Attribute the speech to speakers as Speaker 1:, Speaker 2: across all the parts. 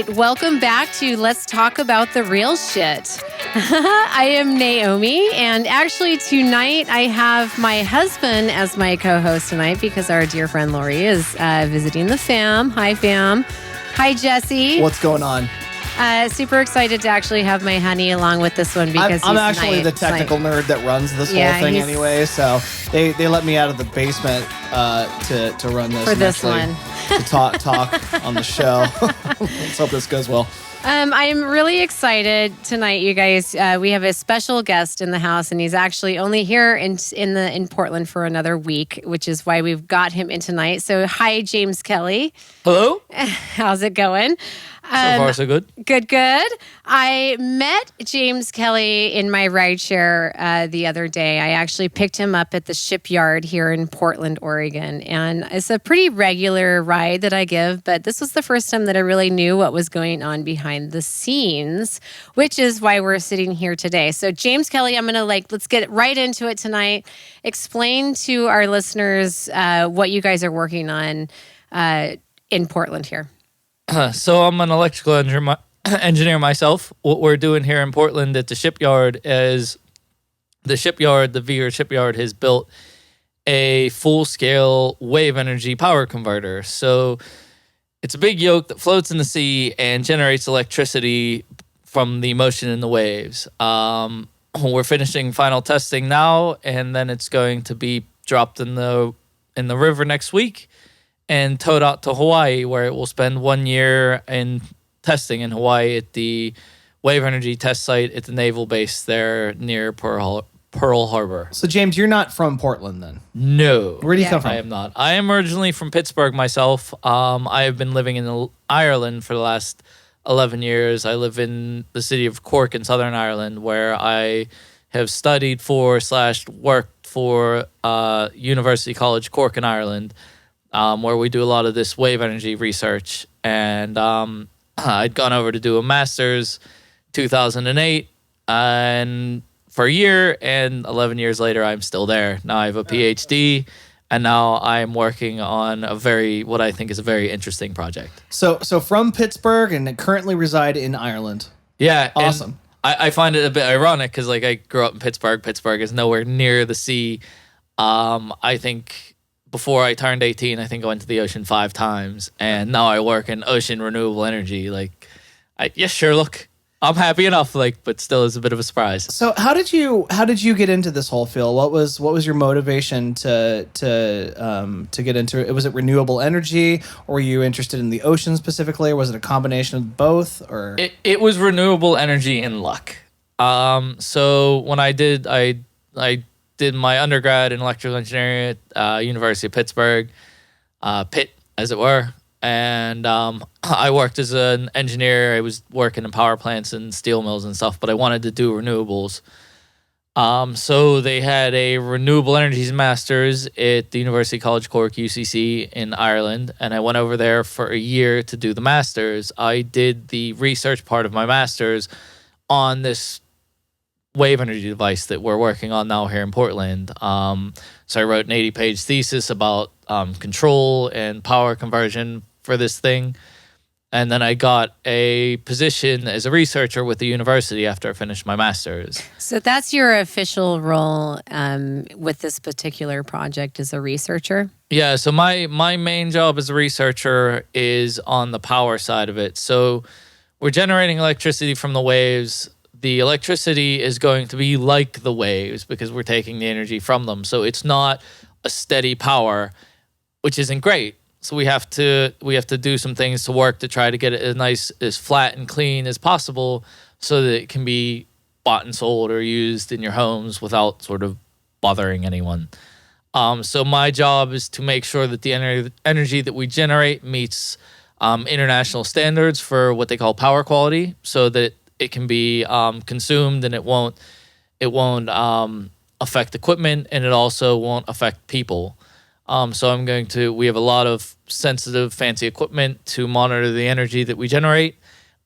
Speaker 1: right, welcome back to Let's Talk About the Real Shit. I am Naomi, and actually tonight I have my husband as my co-host tonight because our dear friend Lori is visiting the fam. Hi, fam. Hi, Jesse.
Speaker 2: What's going on?
Speaker 1: Super excited to actually have my honey along with this one because
Speaker 2: I'm actually the technical nerd that runs this whole thing anyway. So they let me out of the basement to run this
Speaker 1: for this one
Speaker 2: to talk on the show. Let's hope this goes well.
Speaker 1: I'm really excited tonight, you guys. We have a special guest in the house, and he's actually only here in Portland for another week, which is why we've got him in tonight. So, hi, James Kelly.
Speaker 3: Hello.
Speaker 1: How's it going?
Speaker 3: So far, so good.
Speaker 1: Good. I met James Kelly in my rideshare the other day. I actually picked him up at the shipyard here in Portland, Oregon. And it's a pretty regular ride that I give, but this was the first time that I really knew what was going on behind the scenes, which is why we're sitting here today. So James Kelly, I'm going to let's get right into it tonight. Explain to our listeners what you guys are working on in Portland here.
Speaker 3: So I'm an electrical engineer myself. What we're doing here in Portland at the shipyard is the Veer shipyard has built a full-scale wave energy power converter. So it's a big yoke that floats in the sea and generates electricity from the motion in the waves. We're finishing final testing now, and then it's going to be dropped in the river next week and towed out to Hawaii, where it will spend 1 year in testing in Hawaii at the wave energy test site at the naval base there near Pearl Harbor.
Speaker 2: So, James, you're not from Portland then?
Speaker 3: No.
Speaker 2: Where do you come from?
Speaker 3: I am not. I am originally from Pittsburgh myself. I have been living in Ireland for the last 11 years. I live in the city of Cork in Southern Ireland, where I have studied /worked for University College Cork in Ireland, where we do a lot of this wave energy research. And I'd gone over to do a master's 2008 and for a year, and 11 years later, I'm still there. Now I have a PhD, and now I'm working on what I think is a very interesting project.
Speaker 2: So from Pittsburgh and currently reside in Ireland.
Speaker 3: Yeah.
Speaker 2: Awesome.
Speaker 3: I find it a bit ironic because I grew up in Pittsburgh. Pittsburgh is nowhere near the sea. I think before I turned 18, I think I went to the ocean 5 times, and now I work in ocean renewable energy. Look, I'm happy enough, but still is a bit of a surprise.
Speaker 2: So how did you get into this whole field? What was your motivation to get into it? Was it renewable energy, or were you interested in the ocean specifically, or was it a combination of both? Or
Speaker 3: it was renewable energy and luck. So when I did my undergrad in electrical engineering at University of Pittsburgh, Pitt, as it were. And I worked as an engineer. I was working in power plants and steel mills and stuff, but I wanted to do renewables. So they had a renewable energies master's at the University College Cork, UCC, in Ireland, and I went over there for a year to do the master's. I did the research part of my master's on this wave energy device that we're working on now here in Portland. So I wrote an 80-page thesis about control and power conversion for this thing. And then I got a position as a researcher with the university after I finished my master's.
Speaker 1: So that's your official role with this particular project as a researcher?
Speaker 3: Yeah, so my main job as a researcher is on the power side of it. So we're generating electricity from the waves. The electricity is going to be like the waves because we're taking the energy from them. So it's not a steady power, which isn't great. So we have to do some things to work to try to get it as flat and clean as possible so that it can be bought and sold or used in your homes without sort of bothering anyone. So my job is to make sure that the energy that we generate meets international standards for what they call power quality, so that it can be consumed and it won't affect equipment, and it also won't affect people. So we have a lot of sensitive, fancy equipment to monitor the energy that we generate.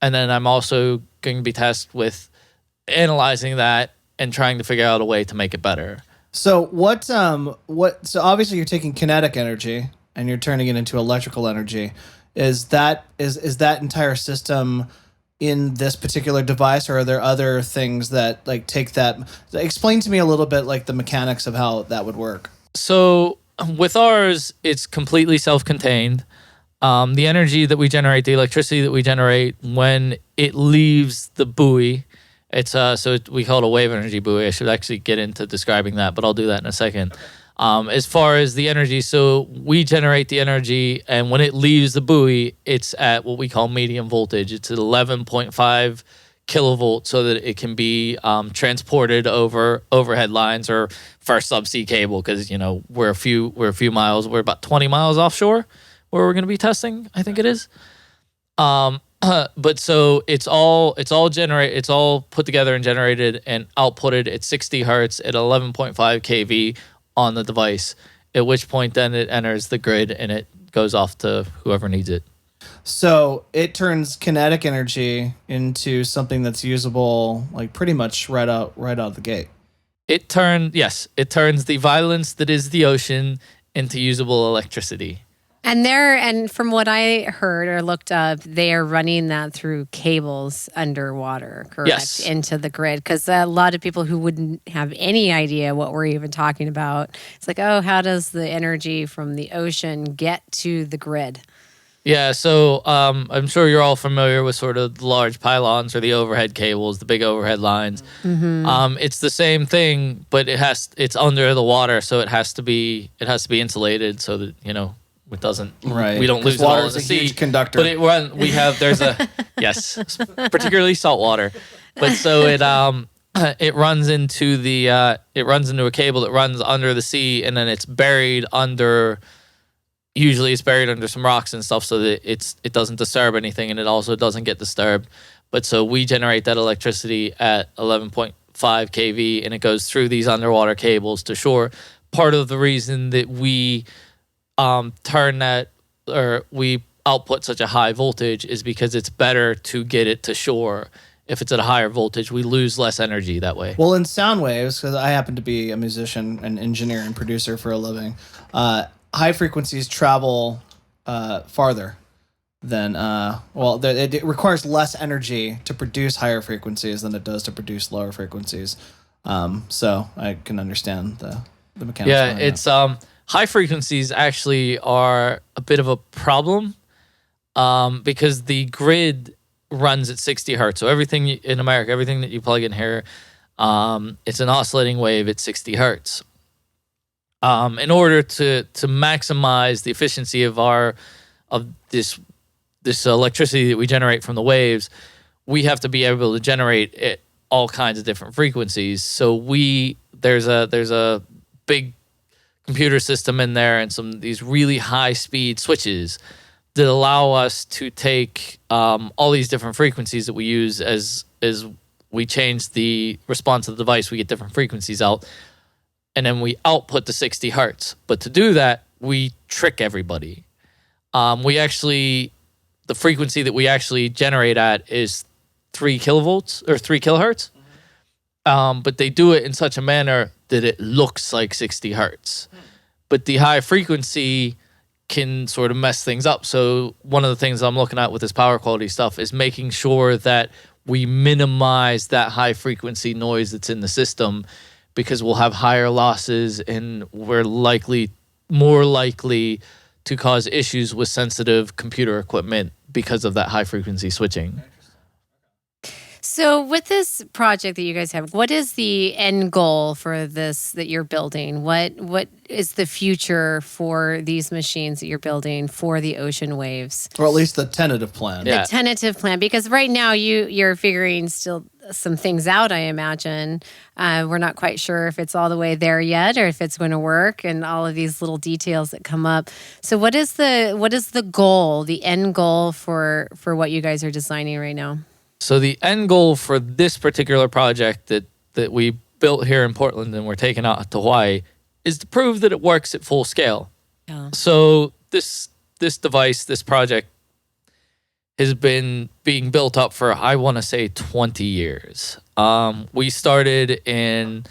Speaker 3: And then I'm also going to be tasked with analyzing that and trying to figure out a way to make it better.
Speaker 2: So so obviously you're taking kinetic energy and you're turning it into electrical energy. Is that entire system in this particular device, or are there other things that like take that? Explain to me a little bit like the mechanics of how that would work.
Speaker 3: So with ours, it's completely self-contained. The energy that we generate, the electricity that we generate when it leaves the buoy, we call it a wave energy buoy. I should actually get into describing that, but I'll do that in a second. As far as the energy, so we generate the energy, and when it leaves the buoy, it's at what we call medium voltage. It's at 11.5 kilovolts, so that it can be transported over overhead lines or first subsea cable. Because we're about 20 miles offshore where we're going to be testing. I think it is. But so it's all put together and generated and outputted at 60 hertz at 11.5 kV on the device, at which point then it enters the grid and it goes off to whoever needs it.
Speaker 2: So it turns kinetic energy into something that's usable, like pretty much right out of the gate.
Speaker 3: It turns the violence that is the ocean into usable electricity.
Speaker 1: And from what I heard or looked up, they are running that through cables underwater, correct?
Speaker 3: Yes.
Speaker 1: Into the grid. Because a lot of people who wouldn't have any idea what we're even talking about, it's like, oh, how does the energy from the ocean get to the grid?
Speaker 3: Yeah, so I'm sure you're all familiar with sort of the large pylons or the overhead cables, the big overhead lines. Mm-hmm. It's the same thing, but it's under the water, so it has to be insulated so that it doesn't.
Speaker 2: Right.
Speaker 3: We don't lose it all in the sea.
Speaker 2: Huge conductor.
Speaker 3: But there's a yes, particularly salt water. But so it runs into a cable that runs under the sea, and then it's buried under. Usually it's buried under some rocks and stuff so that it doesn't disturb anything, and it also doesn't get disturbed. But so we generate that electricity at 11.5 kV, and it goes through these underwater cables to shore. Part of the reason that we we output such a high voltage is because it's better to get it to shore. If it's at a higher voltage, we lose less energy that way.
Speaker 2: Well, in sound waves, because I happen to be a musician, an engineer, and producer for a living, high frequencies travel farther than it requires less energy to produce higher frequencies than it does to produce lower frequencies. So I can understand the mechanics.
Speaker 3: Yeah, it's high frequencies actually are a bit of a problem because the grid runs at 60 hertz. So everything in America, everything that you plug in here, it's an oscillating wave at 60 hertz. In order to maximize the efficiency of this electricity that we generate from the waves, we have to be able to generate at all kinds of different frequencies. So there's a big computer system in there and these really high speed switches that allow us to take all these different frequencies that we use as we change the response of the device. We get different frequencies out. And then we output the 60 hertz. But to do that, we trick everybody. The frequency that we actually generate at is 3 kilovolts or 3 kilohertz. But they do it in such a manner that it looks like 60 hertz. But the high frequency can sort of mess things up. So one of the things I'm looking at with this power quality stuff is making sure that we minimize that high frequency noise that's in the system, because we'll have higher losses and we're more likely to cause issues with sensitive computer equipment because of that high frequency switching.
Speaker 1: So with this project that you guys have, what is the end goal for this that you're building? What is the future for these machines that you're building for the ocean waves?
Speaker 2: Or at least the tentative plan.
Speaker 1: The tentative plan, because right now you're figuring still some things out, I imagine. We're not quite sure if it's all the way there yet or if it's going to work and all of these little details that come up. So what is the goal, the end goal for what you guys are designing right now?
Speaker 3: So the end goal for this particular project that we built here in Portland and we're taking out to Hawaii is to prove that it works at full scale. Yeah. So this device, this project has been being built up for, I want to say, 20 years. We started in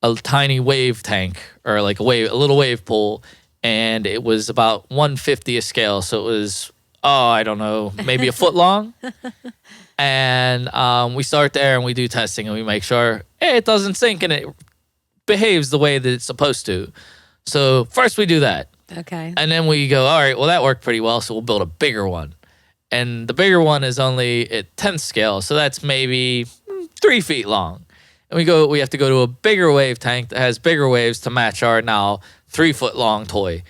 Speaker 3: a tiny wave tank, or like a little wave pool, and it was about 1/50 scale. So it was I don't know, maybe a foot long. And we start there and we do testing and we make sure it doesn't sink and it behaves the way that it's supposed to. So first we do that.
Speaker 1: Okay.
Speaker 3: And then we go, all right, well, that worked pretty well, so we'll build a bigger one. And the bigger one is only at 10th scale, so that's maybe 3 feet long. And we have to go to a bigger wave tank that has bigger waves to match our now 3 foot long toy.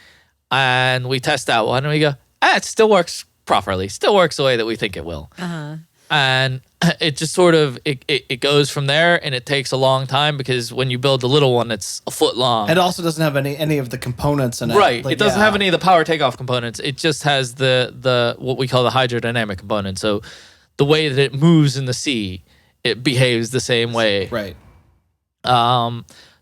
Speaker 3: And we test that one and we go, it still works properly, still works the way that we think it will.
Speaker 1: Uh-huh.
Speaker 3: And it just sort of, it goes from there, and it takes a long time because when you build the little one, it's a foot long.
Speaker 2: It also doesn't have any of the components in it.
Speaker 3: Right.
Speaker 2: Like,
Speaker 3: It doesn't have any of the power takeoff components. It just has the what we call the hydrodynamic component. So the way that it moves in the sea, it behaves the same way.
Speaker 2: Right.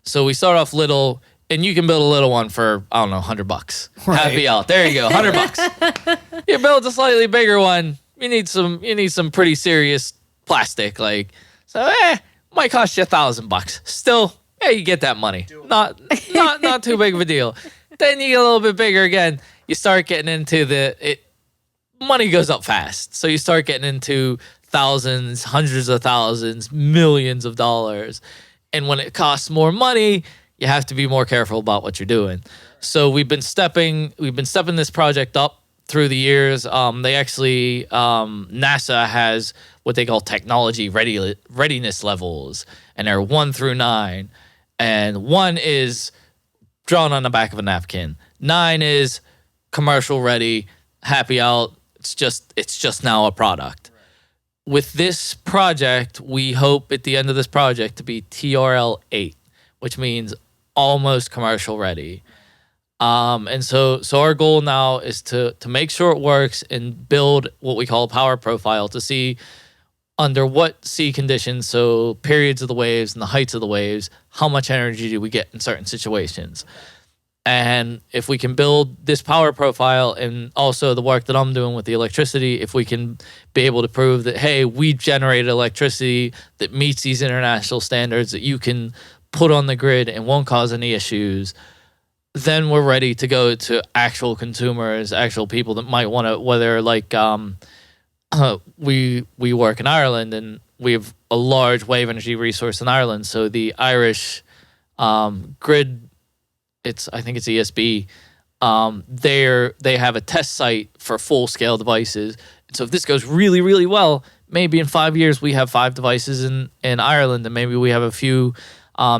Speaker 3: So we start off little, and you can build a little one for, I don't know, $100.
Speaker 2: Right.
Speaker 3: Happy out. There you go, $100. You build a slightly bigger one. You need some pretty serious plastic, like, so might cost you $1,000. Still, you get that money. Not too big of a deal. Then you get a little bit bigger again. You start getting into money goes up fast. So you start getting into thousands, hundreds of thousands, millions of dollars. And when it costs more money, you have to be more careful about what you're doing. So we've been stepping this project up through the years. They actually, NASA has what they call technology readiness levels, and they're 1 through 9. And 1 is drawn on the back of a napkin. 9 is commercial ready, happy out. It's just now a product. With this project, we hope at the end of this project to be TRL 8, which means almost commercial ready. And so our goal now is to make sure it works and build what we call a power profile to see under what sea conditions, so periods of the waves and the heights of the waves, how much energy do we get in certain situations. And if we can build this power profile, and also the work that I'm doing with the electricity, if we can be able to prove that, hey, we generated electricity that meets these international standards that you can put on the grid and won't cause any issues, then we're ready to go to actual consumers, actual people that might want to, whether like we work in Ireland and we have a large wave energy resource in Ireland. So the Irish grid, I think it's ESB, they have a test site for full scale devices. And so if this goes really, really well, maybe in 5 years we have 5 devices in Ireland, and maybe we have a few.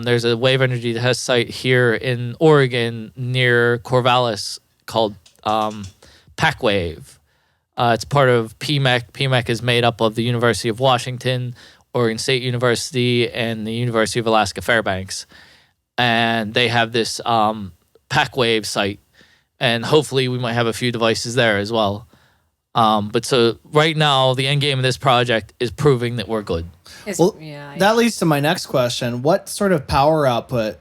Speaker 3: There's a wave energy test site here in Oregon near Corvallis called PacWave. It's part of PMEC. PMEC is made up of the University of Washington, Oregon State University, and the University of Alaska Fairbanks. And they have this PacWave site, and hopefully we might have a few devices there as well. But so right now, the end game of this project is proving that we're good.
Speaker 2: Well, that leads to my next question. What sort of power output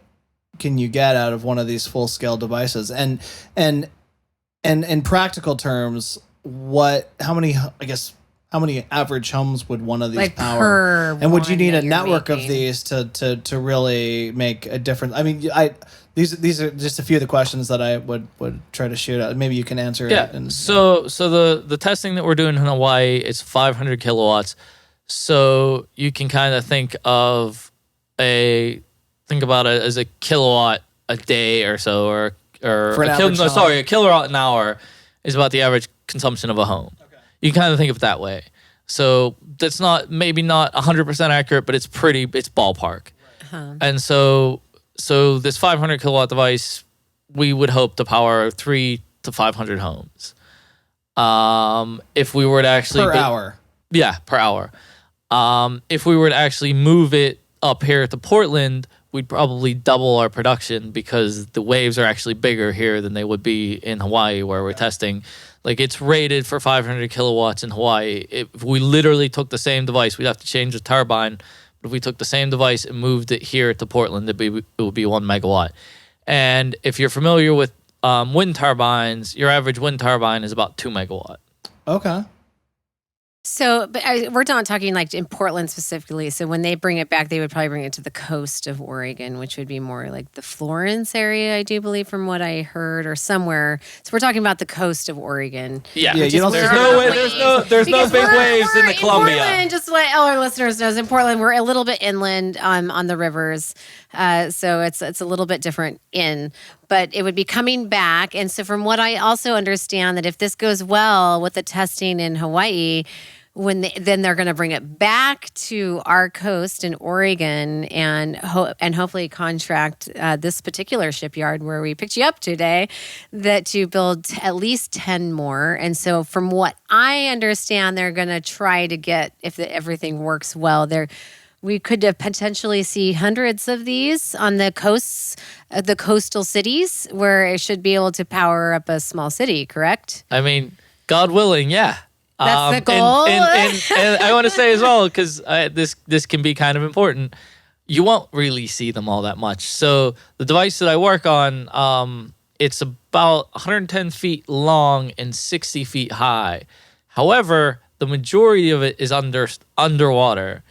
Speaker 2: can you get out of one of these full-scale devices? And in practical terms, how many average homes would one of these
Speaker 1: like
Speaker 2: power? And would you need a
Speaker 1: you're
Speaker 2: network of
Speaker 1: making?
Speaker 2: these to really make a difference? I mean, these are just a few of the questions that I would try to shoot out. Maybe you can answer it.
Speaker 3: Yeah. So the testing that we're doing in Hawaii is 500 kilowatts. So you can kind of think about it as a kilowatt a day or so, or a kilowatt an hour is about the average consumption of a home. Okay. You can kind of think of it that way. So that's maybe not 100% accurate, but it's ballpark. Right. Uh-huh. And so this 500 kilowatt device, we would hope to power 300 to 500 homes. If we were to actually
Speaker 2: per hour.
Speaker 3: Yeah, per hour. If we were to actually move it up here to Portland, we'd probably double our production because the waves are actually bigger here than they would be in Hawaii where we're testing. Like, it's rated for 500 kilowatts in Hawaii. If we literally took the same device, we'd have to change the turbine. But if we took the same device and moved it here to Portland, it would be 1 megawatt. And if you're familiar with wind turbines, your average wind turbine is about 2 megawatt.
Speaker 2: Okay.
Speaker 1: So, but we're not talking like in Portland specifically. So when they bring it back, they would probably bring it to the coast of Oregon, which would be more like the Florence area, I do believe, from what I heard, or somewhere. So we're talking about the coast of Oregon.
Speaker 3: Yeah,
Speaker 2: Yeah, you don't
Speaker 3: there's
Speaker 2: think
Speaker 3: no
Speaker 2: about
Speaker 3: way. There's no big waves in the Columbia.
Speaker 1: Portland, just what all our listeners knows, in Portland, we're a little bit inland on the rivers, so it's a little bit different but it would be coming back. And so from what I also understand, that if this goes well with the testing in Hawaii, then they're going to bring it back to our coast in Oregon and hopefully contract this particular shipyard where we picked you up today to build at least 10 more. And so from what I understand, they're going to try to get, if everything works well, we could potentially see hundreds of these on the coasts, the coastal cities, where it should be able to power up a small city, correct?
Speaker 3: I mean, God willing, yeah.
Speaker 1: That's the goal.
Speaker 3: And I want to say as well, because this can be kind of important, you won't really see them all that much. So the device that I work on, it's about 110 feet long and 60 feet high. However, the majority of it is underwater.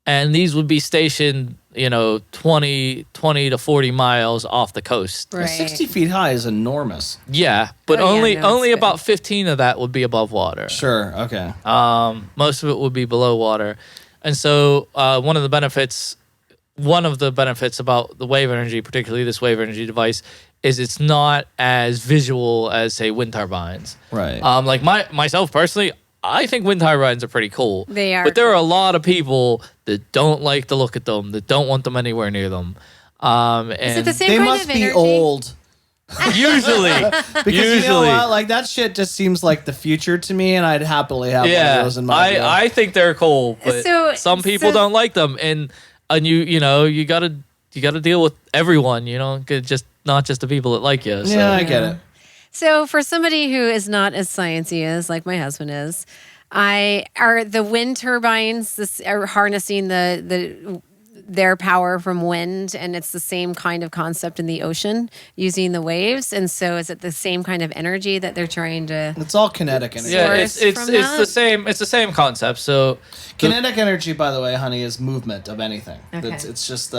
Speaker 3: And these would be stationed, 20 to 40 miles off the coast.
Speaker 1: Right.
Speaker 2: 60 feet high is enormous.
Speaker 3: Yeah, but
Speaker 1: Oh,
Speaker 3: only
Speaker 1: yeah, no, it's
Speaker 3: about
Speaker 1: good.
Speaker 3: 15 of that would be above water.
Speaker 2: Sure. Okay.
Speaker 3: Most of it would be below water. And so one of the benefits about the wave energy, particularly this wave energy device, is it's not as visual as, say, wind turbines.
Speaker 2: Right.
Speaker 3: Like myself personally, I think wind turbines are pretty cool.
Speaker 1: They are
Speaker 3: But there are a lot of people that don't like to look at them, that don't want them anywhere near them.
Speaker 1: Is it
Speaker 3: And
Speaker 1: the same
Speaker 2: They
Speaker 1: kind
Speaker 2: must
Speaker 1: of
Speaker 2: be
Speaker 1: energy?
Speaker 2: old.
Speaker 3: usually,
Speaker 2: Because you know what? Like, that shit just seems like the future to me, and I'd happily have one of those in my deal.
Speaker 3: I think they're cool, but
Speaker 1: So-
Speaker 3: some people
Speaker 1: so-
Speaker 3: don't like them, and you gotta deal with everyone, just not just the people that like you. So.
Speaker 2: Yeah, I get it.
Speaker 1: So for somebody who is not as sciencey as like my husband is, are the wind turbines are harnessing their power from wind, and it's the same kind of concept in the ocean using the waves. And so is it the same kind of energy that they're trying to?
Speaker 2: It's all kinetic energy.
Speaker 3: Yeah,
Speaker 1: source
Speaker 3: it's
Speaker 1: from
Speaker 3: it's
Speaker 1: that?
Speaker 3: the same. It's the same concept. So
Speaker 2: Kinetic energy, by the way, honey, is movement of anything.
Speaker 1: Okay.
Speaker 2: It's just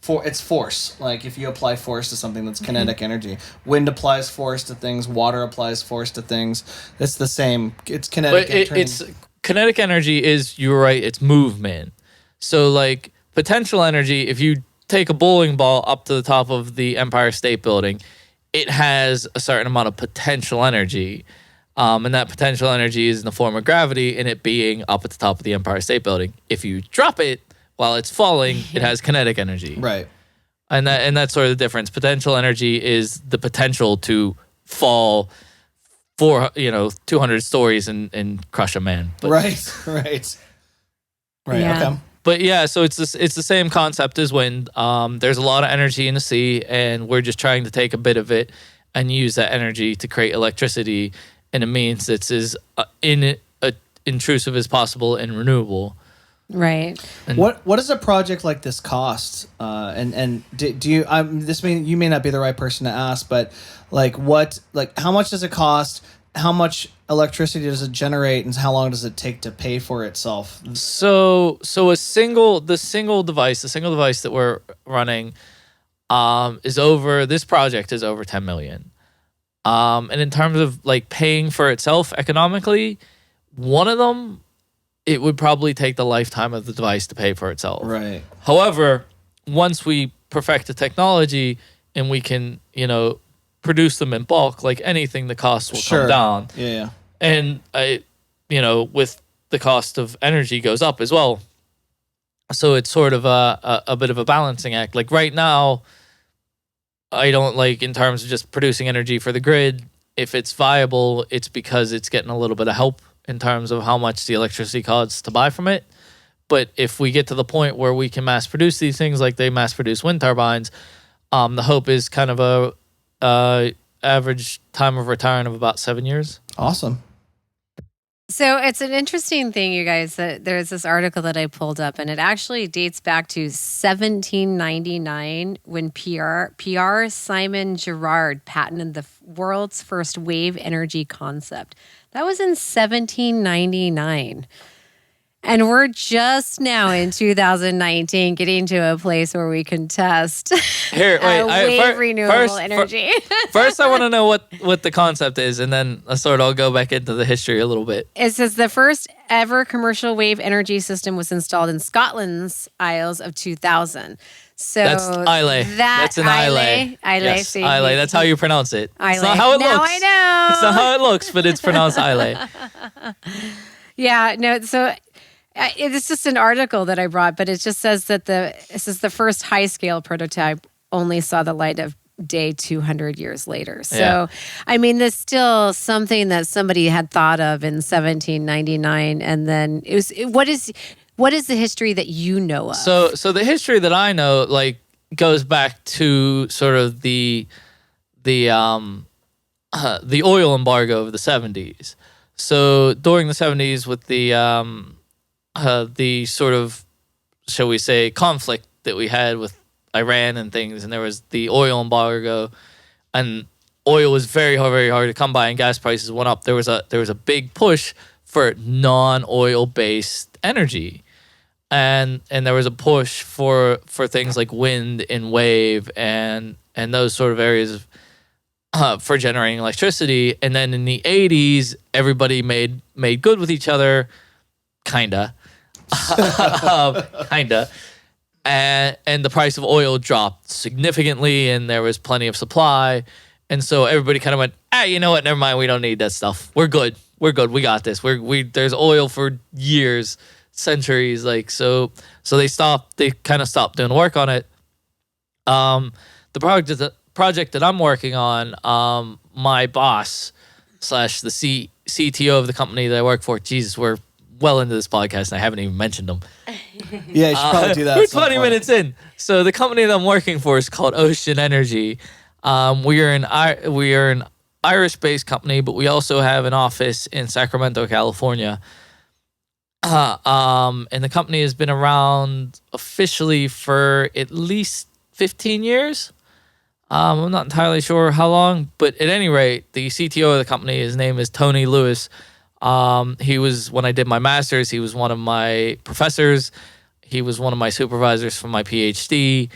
Speaker 2: it's force. Like, if you apply force to something, that's kinetic energy. Wind applies force to things. Water applies force to things. It's the same. It's kinetic.
Speaker 3: But it's kinetic energy is, you're right, it's movement. So like potential energy, if you take a bowling ball up to the top of the Empire State Building, it has a certain amount of potential energy. And that potential energy is in the form of gravity, and it being up at the top of the Empire State Building. If you drop it while it's falling, it has kinetic energy.
Speaker 2: right.
Speaker 3: And that's sort of the difference. Potential energy is the potential to fall 200 stories and crush a man. But,
Speaker 2: Right.
Speaker 1: Yeah.
Speaker 2: Okay.
Speaker 3: But yeah, so it's the same concept as wind. There's a lot of energy in the sea, and we're just trying to take a bit of it and use that energy to create electricity in a means that's as intrusive as possible and renewable.
Speaker 1: Right.
Speaker 3: And
Speaker 2: What does a project like this cost? And do you? You may not be the right person to ask, but how much does it cost? How much electricity does it generate, and how long does it take to pay for itself?
Speaker 3: So the single device that we're running, this project is over 10 million. And in terms of like paying for itself economically, one of them, it would probably take the lifetime of the device to pay for itself.
Speaker 2: Right.
Speaker 3: However, once we perfect the technology and we can, produce them in bulk, like anything, the cost will come down.
Speaker 2: Yeah.
Speaker 3: And with the cost of energy goes up as well. So it's sort of a bit of a balancing act. Like right now, I don't like, in terms of just producing energy for the grid, if it's viable, it's because it's getting a little bit of help in terms of how much the electricity costs to buy from it. But if we get to the point where we can mass produce these things like they mass produce wind turbines, the hope is kind of a average time of return of about 7 years.
Speaker 2: Awesome.
Speaker 1: So it's an interesting thing, you guys, that there's this article that I pulled up, and it actually dates back to 1799 when PR Simon Girard patented the world's first wave energy concept. That was in 1799. And we're just now in 2019 getting to a place where we can test renewable energy.
Speaker 3: First, I want to know what the concept is, and then I'll go back into the history a little bit.
Speaker 1: It says the first ever commercial wave energy system was installed in Scotland's Isles of 2000. So
Speaker 3: that's Islay. That's an Islay. Yes, Islay. That's how you pronounce it.
Speaker 1: Islay.
Speaker 3: It's not how it
Speaker 1: now
Speaker 3: looks.
Speaker 1: I know.
Speaker 3: It's not how it looks, but it's pronounced Islay.
Speaker 1: Yeah, no, so it's just an article that I brought, but it just says that this is the first high-scale prototype only saw the light of day 200 years later. So, I mean, there's still something that somebody had thought of in 1799, and then what is the history that you know of?
Speaker 3: So the history that I know, like, goes back to sort of the oil embargo of the 70s. So during the 70s, with the sort of, shall we say, conflict that we had with Iran and things, and there was the oil embargo, and oil was very hard to come by, and gas prices went up. There was a big push for non-oil based energy, and there was a push for things like wind and wave and those sort of areas for generating electricity. And then in the 80s, everybody made good with each other, kinda. And the price of oil dropped significantly, and there was plenty of supply, and so everybody kind of went, you know what, never mind, we don't need that stuff, we're good, we got this, there's oil for years, centuries, like, so they kind of stopped doing work on it. The project that I'm working on, my boss / the CTO of the company that I work for, Jesus, we're well into this podcast and I haven't even mentioned them.
Speaker 2: Yeah, you should probably do that.
Speaker 3: We're 20 minutes in. So the company that I'm working for is called Ocean Energy. We are an Irish-based company, but we also have an office in Sacramento, California. And the company has been around officially for at least 15 years. I'm not entirely sure how long, but at any rate, the CTO of the company, his name is Tony Lewis. He was, when I did my master's, he was one of my professors. He was one of my supervisors for my PhD.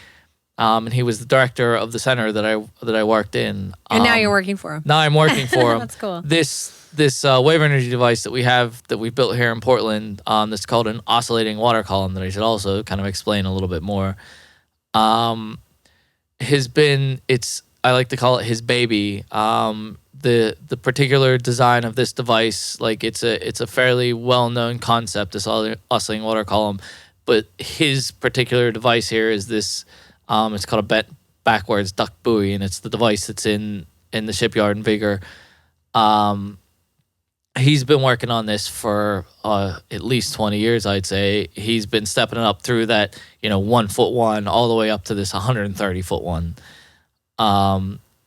Speaker 3: And he was the director of the center that I worked in.
Speaker 1: And now you're working for him.
Speaker 3: Now I'm working for him.
Speaker 1: That's cool.
Speaker 3: This wave energy device that we built here in Portland, that's called an oscillating water column, that I should also kind of explain a little bit more. I like to call it his baby. The particular design of this device, like, it's a fairly well-known concept, this oscillating water column, but his particular device here is this. It's called a bent backwards duck buoy, and it's the device that's in the shipyard in Vigor. He's been working on this for at least 20 years, I'd say. He's been stepping it up through that 1 foot one all the way up to this 130 foot one.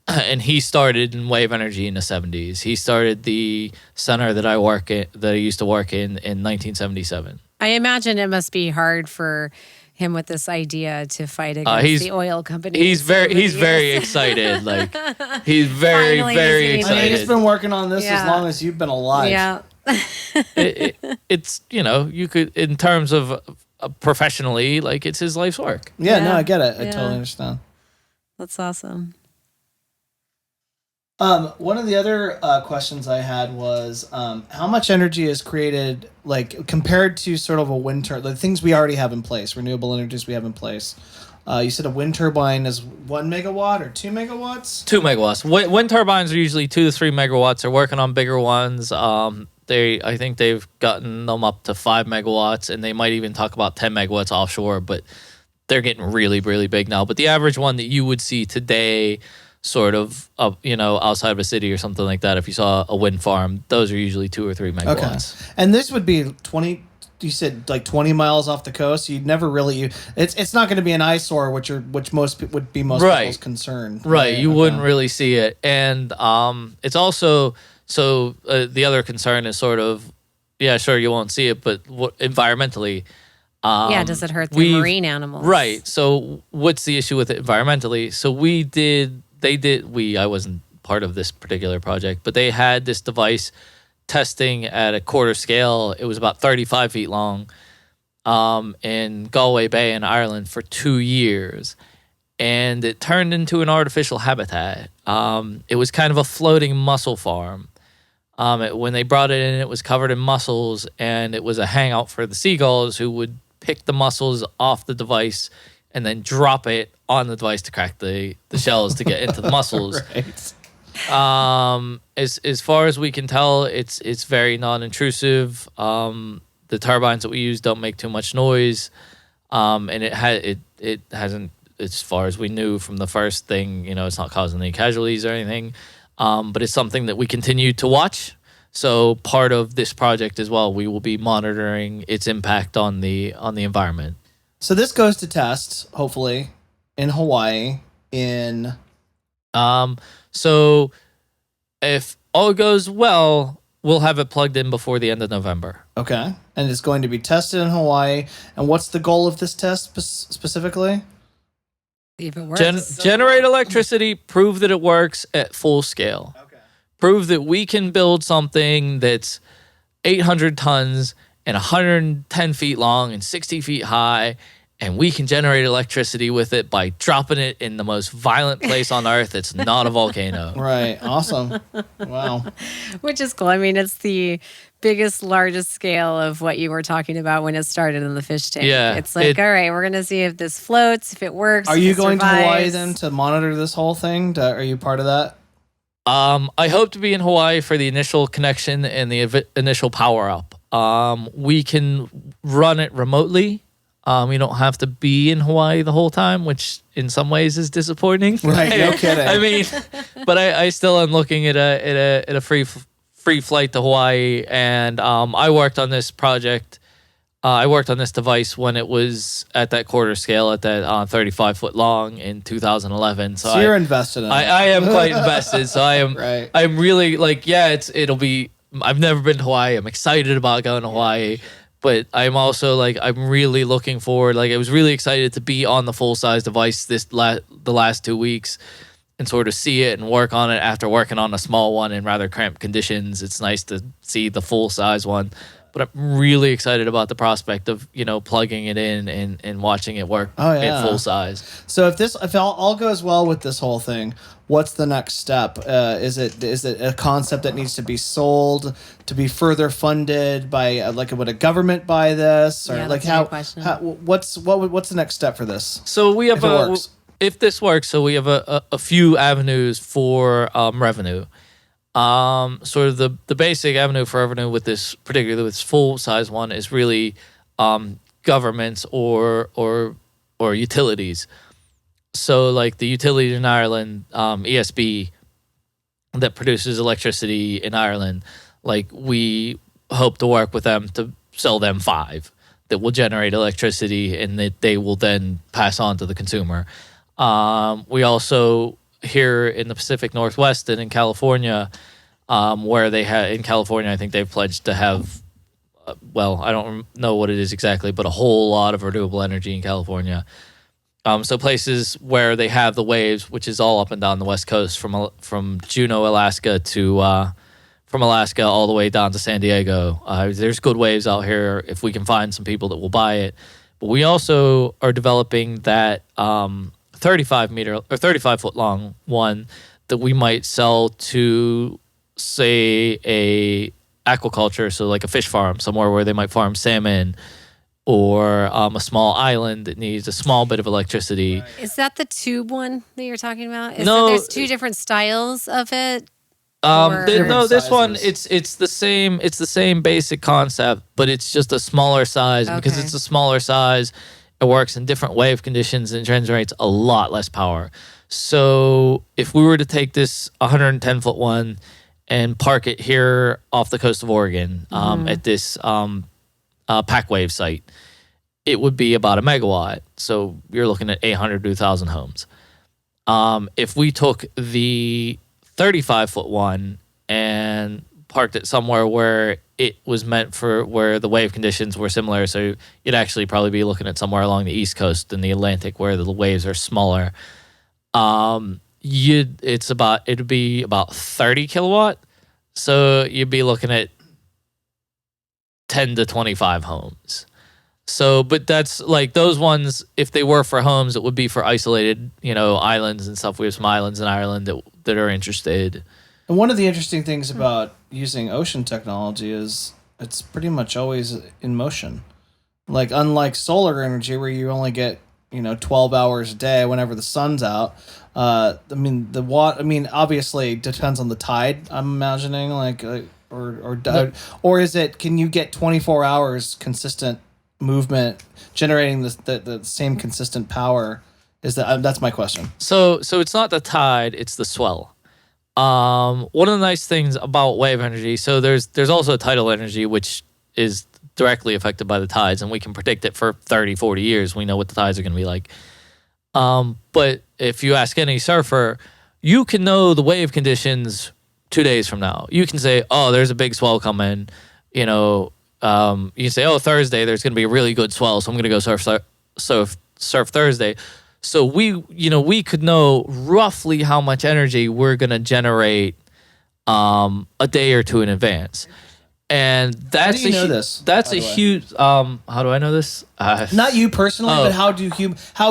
Speaker 3: And he started in wave energy in the 70s. He started the center that I used to work in 1977.
Speaker 1: I imagine it must be hard for him with this idea to fight against the oil company.
Speaker 3: He's very excited. Like, he's very excited.
Speaker 2: I mean, he's been working on this as long as you've been alive.
Speaker 1: Yeah.
Speaker 3: It's you could, in terms of professionally, like, it's his life's work.
Speaker 2: Yeah, no, I get it. I totally understand.
Speaker 1: That's awesome.
Speaker 2: One of the other questions I had was how much energy is created, like, compared to sort of a wind turbine, the things we already have in place, renewable energies we have in place. You said a wind turbine is 1 megawatt or 2 megawatts?
Speaker 3: 2 megawatts. Wind turbines are usually 2 to 3 megawatts. They're working on bigger ones. I think they've gotten them up to 5 megawatts, and they might even talk about 10 megawatts offshore, but they're getting really, really big now. But the average one that you would see today, sort of, outside of a city or something like that, if you saw a wind farm, those are usually 2 or 3 megawatts.
Speaker 2: Okay. And this would be 20, you said, like 20 miles off the coast. You'd never really, it's not going to be an eyesore, which would be most people's concern.
Speaker 3: Right. You wouldn't really see it. And it's also, the other concern is sort of yeah, sure, you won't see it, but environmentally,
Speaker 1: Yeah, does it hurt the
Speaker 3: we've-
Speaker 1: marine animals?
Speaker 3: right. So what's the issue with it environmentally? So I wasn't part of this particular project, but they had this device testing at a quarter scale. It was about 35 feet long, in Galway Bay in Ireland for 2 years. And it turned into an artificial habitat. It was kind of a floating mussel farm. When they brought it in, it was covered in mussels, and it was a hangout for the seagulls who would pick the mussels off the device and then drop it on the device to crack the shells to get into the mussels.
Speaker 2: Right.
Speaker 3: As far as we can tell, it's very non-intrusive. The turbines that we use don't make too much noise, and it hasn't, as far as we knew from the first thing, it's not causing any casualties or anything. But it's something that we continue to watch. So part of this project as well, we will be monitoring its impact on the environment.
Speaker 2: So this goes to test, hopefully, in Hawaii in...
Speaker 3: So if all goes well, we'll have it plugged in before the end of November.
Speaker 2: Okay. And it's going to be tested in Hawaii. And what's the goal of this test specifically?
Speaker 1: See if it works.
Speaker 3: Generate electricity, prove that it works at full scale.
Speaker 2: Okay.
Speaker 3: Prove that we can build something that's 800 tons and 110 feet long and 60 feet high, and we can generate electricity with it by dropping it in the most violent place on Earth that's not a volcano.
Speaker 2: Right. Awesome. Wow.
Speaker 1: Which is cool. I mean, it's the biggest, largest scale of what you were talking about when it started in the fish tank.
Speaker 3: Yeah,
Speaker 1: It's like, all right, we're going to see if this floats, if it works.
Speaker 2: Are
Speaker 1: if
Speaker 2: you
Speaker 1: it
Speaker 2: going to Hawaii
Speaker 1: survives.
Speaker 2: then to monitor this whole thing? Are you part of that?
Speaker 3: I hope to be in Hawaii for the initial connection and the initial power up. We can run it remotely. You don't have to be in Hawaii the whole time, which in some ways is disappointing.
Speaker 2: Right, no kidding.
Speaker 3: I mean, but I still am looking at a free flight to Hawaii, and I worked on this project. I worked on this device when it was at that quarter scale, at that 35-foot long in 2011.
Speaker 2: So you're invested in it.
Speaker 3: I am quite invested. So I am.
Speaker 2: Right.
Speaker 3: I'm really like, yeah. It'll be. I've never been to Hawaii. I'm excited about going to Hawaii. But I'm also like, I'm really looking forward. Like, I was really excited to be on the full size device the last 2 weeks and sort of see it and work on it after working on a small one in rather cramped conditions. It's nice to see the full size one. But I'm really excited about the prospect of, plugging it in and watching it work at full size.
Speaker 2: So if all goes well with this whole thing, what's the next step? Is it a concept that needs to be sold to be further funded by would a government buy this, or
Speaker 1: that's a good question.
Speaker 2: what's the next step for this?
Speaker 3: So we have
Speaker 2: If
Speaker 3: this works, so we have a few avenues for revenue. Sort of the basic avenue for revenue with this, particularly with this full size one, is really governments or utilities. So like the utility in Ireland, ESB, that produces electricity in Ireland, like we hope to work with them to sell them 5 that will generate electricity and that they will then pass on to the consumer. We also, here in the Pacific Northwest and in California, where they have, in California, I think they've pledged to have, I don't know what it is exactly, but a whole lot of renewable energy in California. So places where they have the waves, which is all up and down the West Coast, from Juneau, Alaska from Alaska all the way down to San Diego. There's good waves out here if we can find some people that will buy it. But we also are developing that 35-foot long one that we might sell to, say, a aquaculture, so like a fish farm somewhere where they might farm salmon, or a small island that needs a small bit of electricity.
Speaker 1: Is that the tube one that you're talking about?
Speaker 3: No.
Speaker 1: There's 2 different styles of it?
Speaker 3: This one,
Speaker 2: sizes.
Speaker 3: it's the same. It's the same basic concept, but it's just a smaller size. And because
Speaker 1: Okay.
Speaker 3: it's a smaller size, it works in different wave conditions and generates a lot less power. So if we were to take this 110-foot one and park it here off the coast of Oregon, at this pack wave site, it would be about 1 megawatt. So you're looking at 800 to 1,000 homes. If we took the 35-foot one and parked it somewhere where it was meant for where the wave conditions were similar. So you'd actually probably be looking at somewhere along the East Coast in the Atlantic where the waves are smaller. It'd be about 30 kilowatt. So you'd be looking at 10 to 25 homes. So, but that's like those ones, if they were for homes, it would be for isolated, islands and stuff. We have some islands in Ireland that are interested.
Speaker 2: And one of the interesting things about using ocean technology is it's pretty much always in motion. Like, unlike solar energy where you only get, 12 hours a day whenever the sun's out. Obviously it depends on the tide, I'm imagining, or is it, can you get 24 hours consistent movement generating the same consistent power? That's my question.
Speaker 3: So it's not the tide, it's the swell. One of the nice things about wave energy, so there's also tidal energy, which is directly affected by the tides, and we can predict it for 30, 40 years. We know what the tides are going to be like. But if you ask any surfer, you can know the wave conditions 2 days from now. You can say, oh, there's a big swell coming. You can say, oh, Thursday, there's going to be a really good swell, so I'm going to go surf Thursday. So we could know roughly how much energy we're going to generate a day or two in advance. And that's
Speaker 2: how do you know this?
Speaker 3: That's a huge. How do I know this?
Speaker 2: Not you personally, but how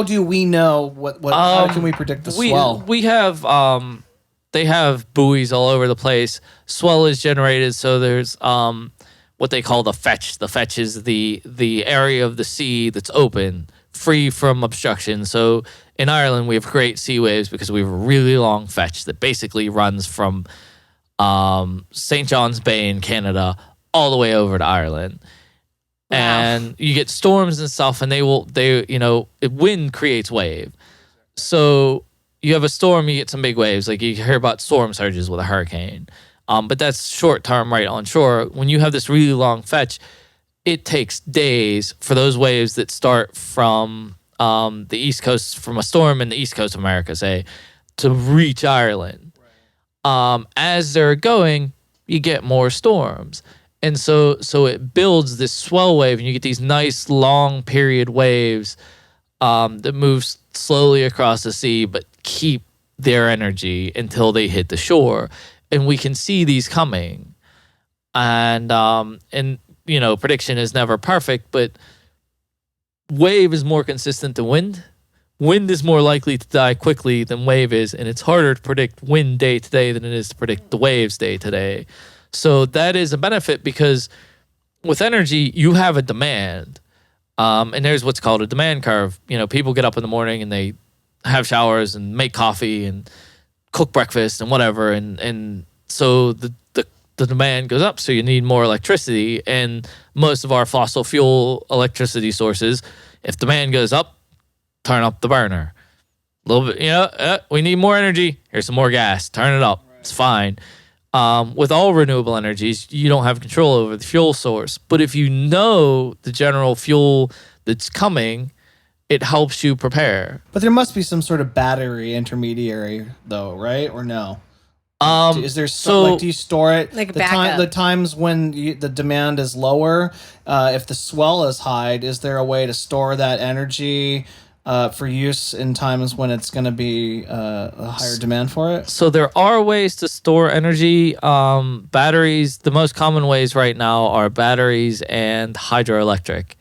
Speaker 2: do we know what? How can we predict the swell?
Speaker 3: We have they have buoys all over the place. Swell is generated, so there's what they call the fetch. The fetch is the area of the sea that's open, free from obstruction. So in Ireland, we have great sea waves because we have a really long fetch that basically runs from St. John's Bay in Canada all the way over to Ireland. Wow. And you get storms and stuff, and wind creates wave. So you have a storm, you get some big waves. Like you hear about storm surges with a hurricane. But that's short term right on shore. When you have this really long fetch, it takes days for those waves that start from the East Coast, from a storm in the East Coast of America, say, to reach Ireland. Right. As they're going, you get more storms. And so it builds this swell wave, and you get these nice long period waves that move slowly across the sea, but keep their energy until they hit the shore. And we can see these coming. And prediction is never perfect, but wave is more consistent than wind. Wind is more likely to die quickly than wave is, and it's harder to predict wind day to day than it is to predict the waves day to day. So that is a benefit because with energy, you have a demand. And there's what's called a demand curve. People get up in the morning and they have showers and make coffee and cook breakfast and whatever. And so the demand goes up, so you need more electricity. And most of our fossil fuel electricity sources, if demand goes up, turn up the burner. A little bit, we need more energy. Here's some more gas. Turn it up. Right. It's fine. With all renewable energies, you don't have control over the fuel source. But if you know the general fuel that's coming, it helps you prepare.
Speaker 2: But there must be some sort of battery intermediary, though, right? Or no? Is there do you store it
Speaker 1: like
Speaker 2: the times when the demand is lower? If the swell is high, is there a way to store that energy for use in times when it's going to be a higher demand for it?
Speaker 3: So there are ways to store energy. Batteries, the most common ways right now are batteries and hydroelectric.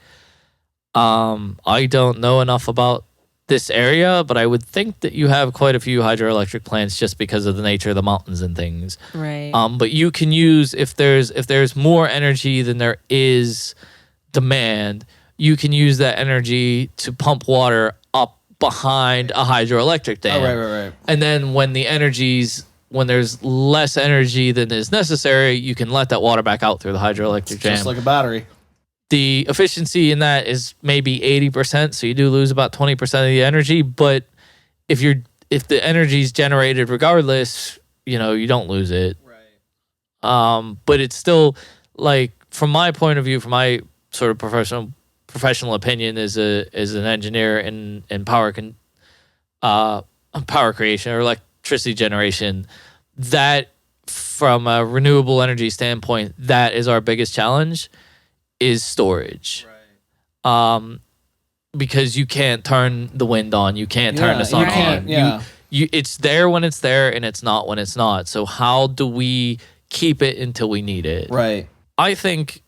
Speaker 3: I don't know enough about this area, but I would think that you have quite a few hydroelectric plants just because of the nature of the mountains and things.
Speaker 1: Right.
Speaker 3: But you can use, if there's more energy than there is demand, you can use that energy to pump water up behind a hydroelectric dam.
Speaker 2: Oh, right.
Speaker 3: And then when there's less energy than is necessary, you can let that water back out through the hydroelectric dam.
Speaker 2: Just like a battery.
Speaker 3: The efficiency in that is maybe 80%, so you do lose about 20% of the energy. But if the energy is generated regardless, you don't lose it. Right. But it's still, like, from my point of view, from my sort of professional opinion as an engineer in power creation or electricity generation, that from a renewable energy standpoint, that is our biggest challenge, is storage. Because you can't turn the wind on, you can't turn the sun on. It's there when it's there, and it's not when it's not. So how do we keep it until we need it?
Speaker 2: Right.
Speaker 3: I think,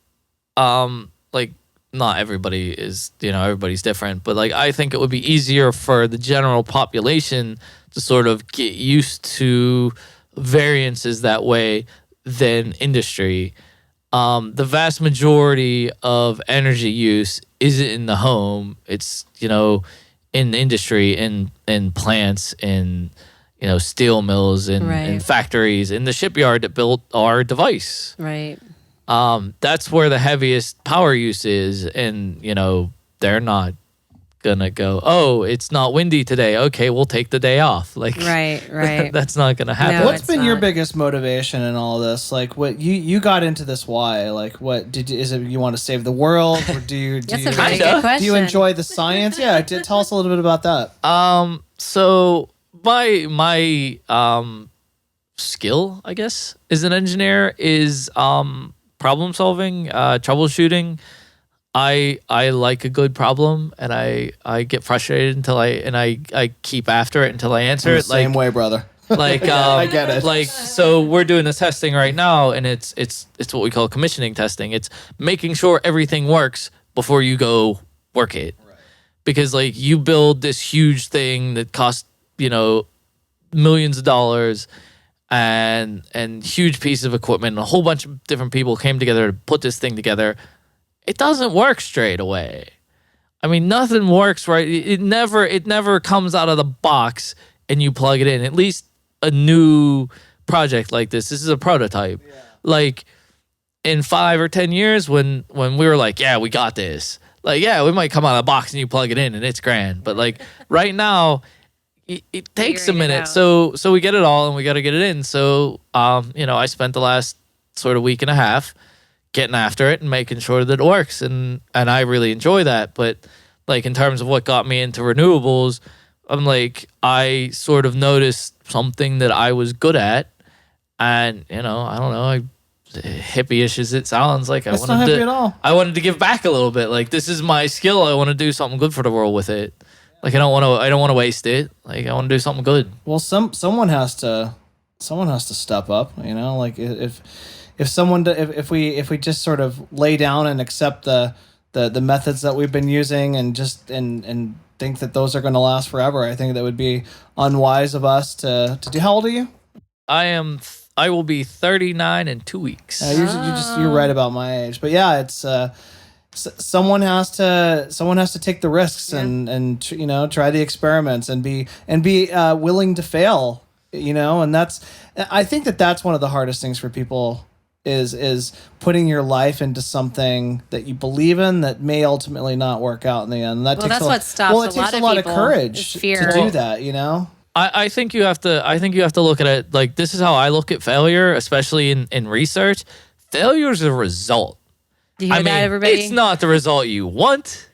Speaker 3: like, not everybody is, everybody's different, but like, I think it would be easier for the general population to sort of get used to variances that way than industry. The vast majority of energy use isn't in the home. It's, in industry, in plants, in, steel mills, in factories, in the shipyard that built our device.
Speaker 1: Right.
Speaker 3: That's where the heaviest power use is. And, they're not gonna go, oh, it's not windy today. Okay, we'll take the day off. Like,
Speaker 1: right.
Speaker 3: That's not gonna happen.
Speaker 1: No,
Speaker 2: What's been your biggest motivation in all this? Like, what you got into this? Why? Like, what is it? You want to save the world, or do you?
Speaker 1: That's a very good question.
Speaker 2: Do you enjoy the science? Yeah, tell us a little bit about that.
Speaker 3: So my skill, I guess, as an engineer is problem solving, troubleshooting. I like a good problem, and I get frustrated until I keep after it until I answer it.
Speaker 2: Same way, brother.
Speaker 3: Like
Speaker 2: I get it.
Speaker 3: Like, so we're doing this testing right now, and it's what we call commissioning testing. It's making sure everything works before you go work it. Right. Because like, you build this huge thing that costs, millions of dollars, and huge piece of equipment, and a whole bunch of different people came together to put this thing together. It doesn't work straight away. I mean, nothing works right. It never comes out of the box and you plug it in. At least a new project like this. This is a prototype. Yeah. Like, in 5 or 10 years, when we were like, yeah, we got this. Like, yeah, we might come out of the box and you plug it in and it's grand. But like, right now, it takes a minute. So we get it all and we got to get it in. So I spent the last sort of week and a half getting after it and making sure that it works, and I really enjoy that. But like, in terms of what got me into renewables, I'm like, I sort of noticed something that I was good at, and I don't know, hippie-ish as it sounds, like,
Speaker 2: That's not hippie at all.
Speaker 3: I wanted to give back a little bit. Like, this is my skill. I want to do something good for the world with it. Like, I don't want to waste it. Like, I want to do something good.
Speaker 2: Well, someone has to step up. Like, if we just sort of lay down and accept the methods that we've been using and just and think that those are going to last forever, I think that would be unwise of us to do. How old are you?
Speaker 3: I will be 39 in 2 weeks.
Speaker 2: You're right about my age, but yeah, it's someone has to take the risks and try the experiments and be willing to fail, and I think that's one of the hardest things for people is putting your life into something that you believe in that may ultimately not work out in the end. And that takes
Speaker 1: what stops
Speaker 2: it takes a lot of courage to do that,
Speaker 3: I think you have to look at it like, this is how I look at failure, especially in research. Failure is a result.
Speaker 1: Do you hear that, everybody?
Speaker 3: It's not the result you want,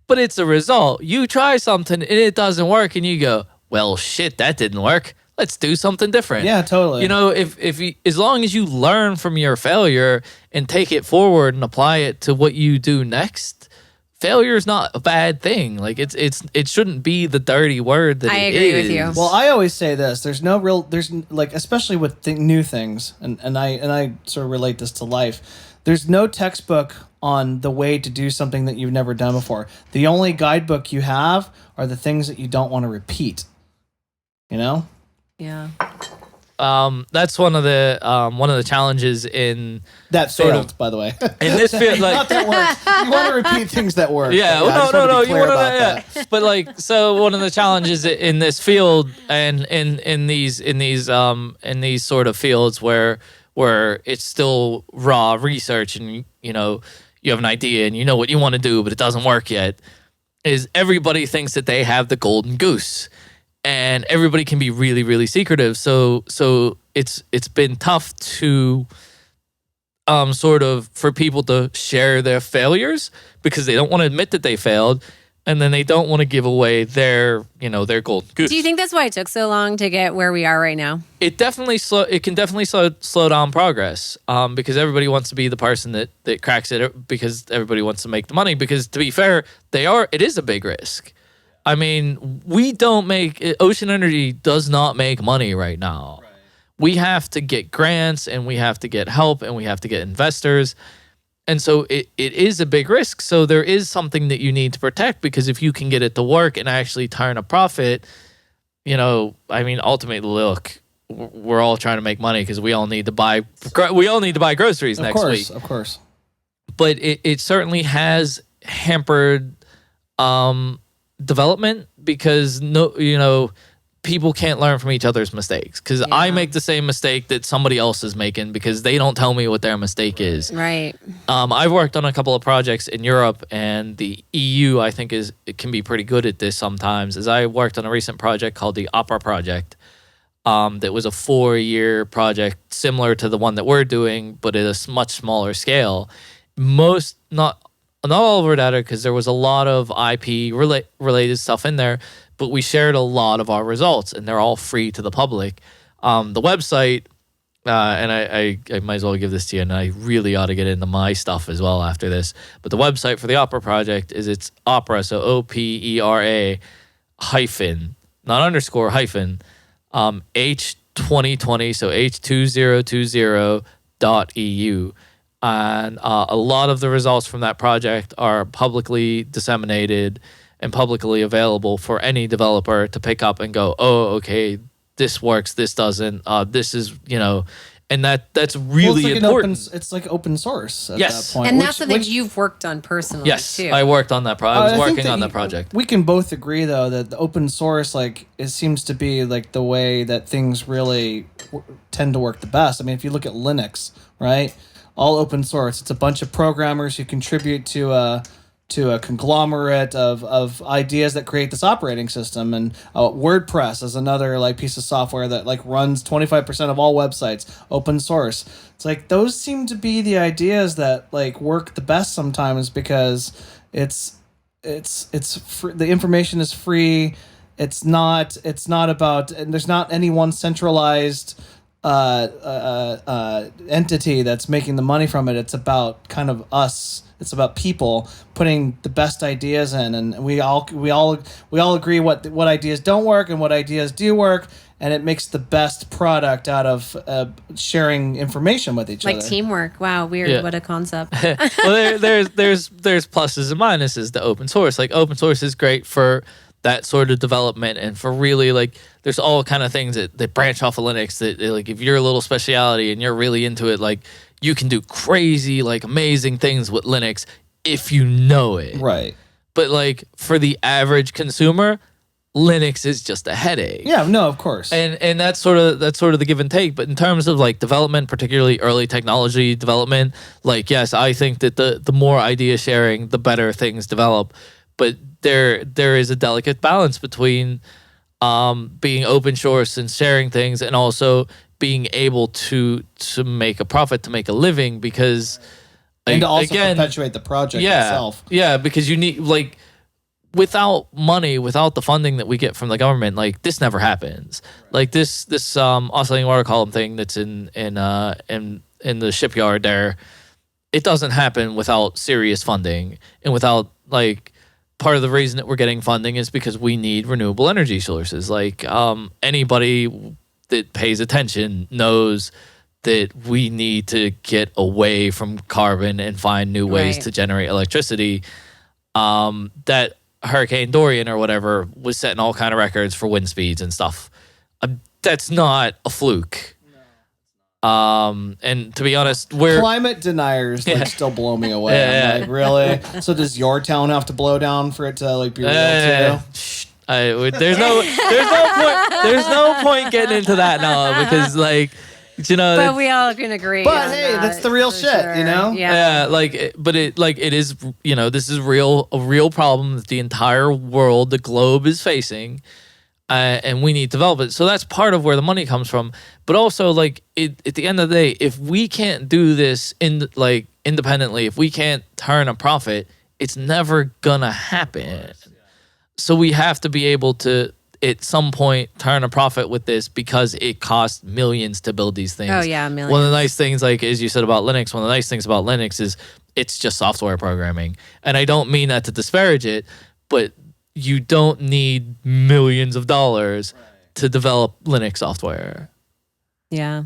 Speaker 3: but it's a result. You try something and it doesn't work, and you go, well, shit, that didn't work. Let's do something different.
Speaker 2: Yeah, totally.
Speaker 3: If you, as long as you learn from your failure and take it forward and apply it to what you do next, failure is not a bad thing. Like, it shouldn't be the dirty word that it is.
Speaker 1: I agree with you.
Speaker 2: Well, I always say this: there's like, especially with new things, and I sort of relate this to life. There's no textbook on the way to do something that you've never done before. The only guidebook you have are the things that you don't want to repeat.
Speaker 1: Yeah.
Speaker 3: That's one of the challenges in
Speaker 2: that failed, by the way.
Speaker 3: In this field, like,
Speaker 2: not that works. You want to repeat things that work.
Speaker 3: Yeah, no. You want to, yeah. But like, so one of the challenges in this field and in these sort of fields where it's still raw research, and you have an idea and you know what you want to do, but it doesn't work yet, is everybody thinks that they have the golden goose. And everybody can be really, really secretive. So it's been tough to sort of for people to share their failures because they don't want to admit that they failed. and then they don't want to give away their golden goose.
Speaker 1: Do you think that's why it took so long to get where we are right now?
Speaker 3: It can definitely slow down progress, because everybody wants to be the person that cracks it, because everybody wants to make the money. Because to be fair, it is a big risk. I mean, Ocean Energy does not make money right now. Right. We have to get grants, and we have to get help, and we have to get investors. And so it is a big risk. So there is something that you need to protect, because if you can get it to work and actually turn a profit, ultimately, look, we're all trying to make money because we all need to buy groceries next week.
Speaker 2: Of course.
Speaker 3: But it certainly has hampered development, because people can't learn from each other's mistakes, because I make the same mistake that somebody else is making because they don't tell me what their mistake is.
Speaker 1: Right.
Speaker 3: I've worked on a couple of projects in Europe, and the EU, I think, it can be pretty good at this sometimes. As I worked on a recent project called the Opera project, that was a 4-year project similar to the one that we're doing, but at a much smaller scale. Not all over data, because there was a lot of IP related stuff in there, but we shared a lot of our results, and they're all free to the public. The website, and I might as well give this to you, and I really ought to get into my stuff as well after this. But the website for the Opera project it's Opera, so OPERA hyphen, not underscore, hyphen, H2020, so H2020.eu. And a lot of the results from that project are publicly disseminated and publicly available for any developer to pick up and go, oh, okay, this works, this doesn't, this is, and that's really important.
Speaker 2: It's like open source at
Speaker 3: yes.
Speaker 2: that point.
Speaker 1: And that's something you've worked on personally,
Speaker 3: yes,
Speaker 1: too.
Speaker 3: I worked on that project. I was working on that project.
Speaker 2: We can both agree, though, that the open source, it seems to be the way that things really tend to work the best. I mean, if you look at Linux, right? All open source. It's a bunch of programmers who contribute to a conglomerate of ideas that create this operating system. And WordPress is another piece of software that runs 25% of all websites, open source. It's those seem to be the ideas that work the best sometimes, because it's free, the information is free. It's not about, and there's not any one centralized entity that's making the money from it. It's about kind of us. It's about people putting the best ideas in, and we all agree what ideas don't work and what ideas do work, and it makes the best product out of sharing information with each other.
Speaker 1: Like teamwork. Wow, weird. Yeah. What a concept.
Speaker 3: Well, there's pluses and minuses to open source. Open source is great for that sort of development, and for really there's all kind of things that branch off of Linux that if you're a little speciality and you're really into it, you can do crazy amazing things with Linux if you know it.
Speaker 2: Right.
Speaker 3: But for the average consumer, Linux is just a headache.
Speaker 2: Yeah, no, of course.
Speaker 3: And that's sort of the give and take. But in terms of development, particularly early technology development, yes, I think that the more idea sharing, the better things develop. But there is a delicate balance between being open source and sharing things, and also being able to make a profit, to make a living, because
Speaker 2: and to also perpetuate the project itself.
Speaker 3: Yeah, because you need without money, without the funding that we get from the government, this never happens. Right. This oscillating water column thing that's in the shipyard there, it doesn't happen without serious funding, and without part of the reason that we're getting funding is because we need renewable energy sources. Anybody that pays attention knows that we need to get away from carbon and find new ways to generate electricity. That Hurricane Dorian or whatever was setting all kind of records for wind speeds and stuff. That's not a fluke. And to be honest,
Speaker 2: climate deniers still blow me away.
Speaker 3: Yeah.
Speaker 2: I'm really? So does your town have to blow down for it to be real too?
Speaker 3: There's no point getting into that now, because
Speaker 1: but we all can agree.
Speaker 2: But hey, that's the real shit,
Speaker 1: sure.
Speaker 3: Yeah, but it is, this is a real problem that the entire world, the globe, is facing. And we need to develop it. So that's part of where the money comes from. But also, at the end of the day, if we can't do this independently, if we can't turn a profit, it's never gonna happen. So we have to be able to, at some point, turn a profit with this because it costs millions to build these things.
Speaker 1: Oh, yeah, millions.
Speaker 3: One of the nice things, like as you said about Linux, one of the nice things about Linux is it's just software programming. And I don't mean that to disparage it, but you don't need millions of dollars to develop Linux software.
Speaker 1: Yeah.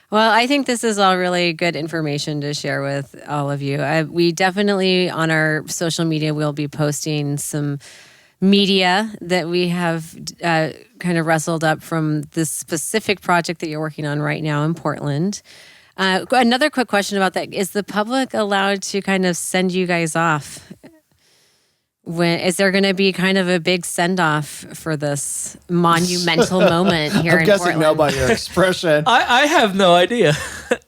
Speaker 1: Well, I think this is all really good information to share with all of you. We definitely, on our social media, will be posting some media that we have kind of wrestled up from this specific project that you're working on right now in Portland. Another quick question about that. Is the public allowed to kind of send you guys off? Is there going to be kind of a big send-off for this monumental moment here in Portland?
Speaker 2: I'm guessing no by your expression.
Speaker 3: I have no idea.